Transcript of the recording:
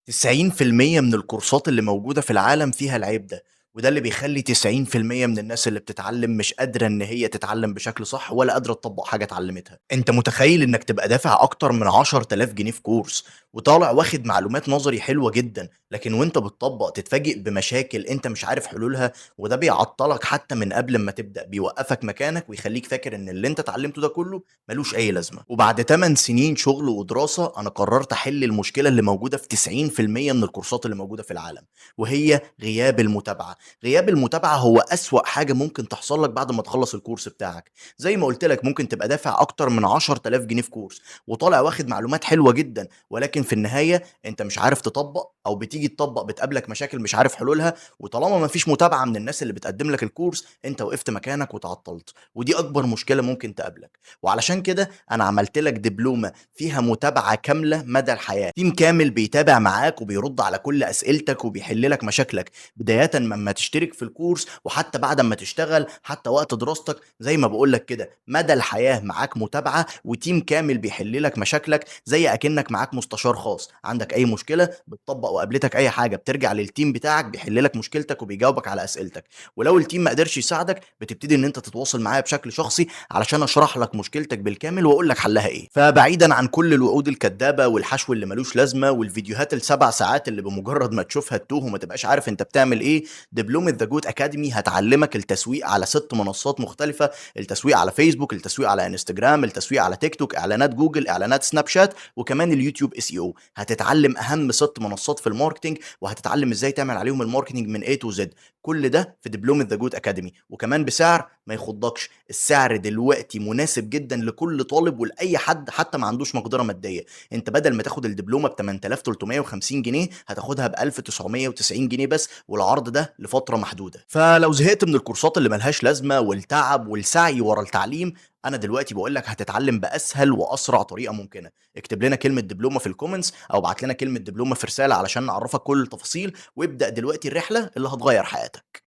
90% من الكورسات اللي موجودة في العالم فيها العيب ده، وده اللي بيخلّي 90% من الناس اللي بتتعلّم مش قادرة إن هي تتعلّم بشكل صح ولا قادرة تطبّق حاجة اتعلّمتها. أنت متخيّل إنّك تبقى دافع أكتر من 10,000 جنيه في كورس وطالع واخد معلومات نظري حلوة جدًا، لكن وأنت بتطبّق تتفاجئ بمشاكل أنت مش عارف حلولها، وده بيعطّلك حتى من قبل أمّا تبدأ، بيوقّفك مكانك ويخلّيك فاكر إن اللي أنت اتعلّمته ده كلّه ما لوش أي لازمة. وبعد 8 سنين شغل ودراسة أنا قررت أحل المشكلة اللي موجودة في 90% من الكورسات اللي موجودة في العالم، وهي غياب المتابعة. غياب المتابعة هو أسوأ حاجة ممكن تحصل لك بعد ما تخلّص الكورس بتاعك. زي ما قُلت لك ممكن تبقى دافع أكتر من 10,000 جنيه في كورس، وطالع واخد معلومات حلوة جدًا، ولكن في النهاية أنت مش عارف تطبّق أو بتيجي تطبّق بتقابلك مشاكل مش عارف حلولها، وطالما ما فيش متابعة من الناس اللي بتقدّم لك الكورس، أنت وقفت مكانك واتعطّلت، ودي أكبر مشكلة ممكن تقابلك. وعلشان كده أنا عملت لك دبلومة فيها متابعة كاملة مدى الحياة، تيم كامل بيتابع معاك وبيرد على كل أسئلتك وبيحل لك مشاكلك، بدايةً من أمّا تشترك في الكورس وحتى بعد أمّا تشتغل، حتى وقت دراستك، زي ما باقول لك كده، مدى الحياة معاك متابعة وتيم كامل بيحل لك مشاكلك، زي أكنك معاك مستشار خاص، عندك أي مشكلة بتطبّق وقابلتك أي حاجة بترجع للتيم بتاعك بيحل لك مشكلتك وبيجاوبك على أسئلتك، ولو التيم ما قدرش يساعدك بتبتدي إن أنت تتواصل معايا بشكل شخصي علشان أشرح لك مشكلتك بالكامل وأقول لك حلها إيه. فبعيدًا عن كل الوعود الكدابة والحشو اللي مالوش لازمة والفيديوهات ال7 ساعات اللي بمجرد ما تشوفها تتوه وما تبقاش عارف أنت بتعمل إيه، دبلومة The Good Academy هتعلمك التسويق على 6 منصات مختلفة، التسويق على فيسبوك، التسويق على انستجرام، التسويق على تيك توك، إعلانات جوجل، إعلانات سناب شات، وكمان اليوتيوب SEO. هتتعلم أهم 6 منصات في الماركتينج، وهتتعلم إزاي تعمل عليهم الماركتينج من A to Z. كل ده في دبلومة The Good Academy، وكمان بسعر ما يخضكش. السعر دلوقتي مناسب جدًا لكل طالب ولأي حد حتى ما عندوش مقدرة مادية. أنت بدل ما تاخد الدبلومة ب8350 جنيه هتاخدها ب1990 جنيه بس، والعرض ده لفترة محدودة. فلو زهقت من الكورسات اللي ما لهاش لازمة والتعب والسعي ورا التعليم، أنا دلوقتي باقول لك هتتعلم بأسهل وأسرع طريقة ممكنة. اكتب لنا كلمة دبلومة في الكومنتس أو ابعت لنا كلمة دبلومة في رسالة علشان نعرفك كل التفاصيل، وابدأ دلوقتي الرحلة اللي هتغيّر حياتك.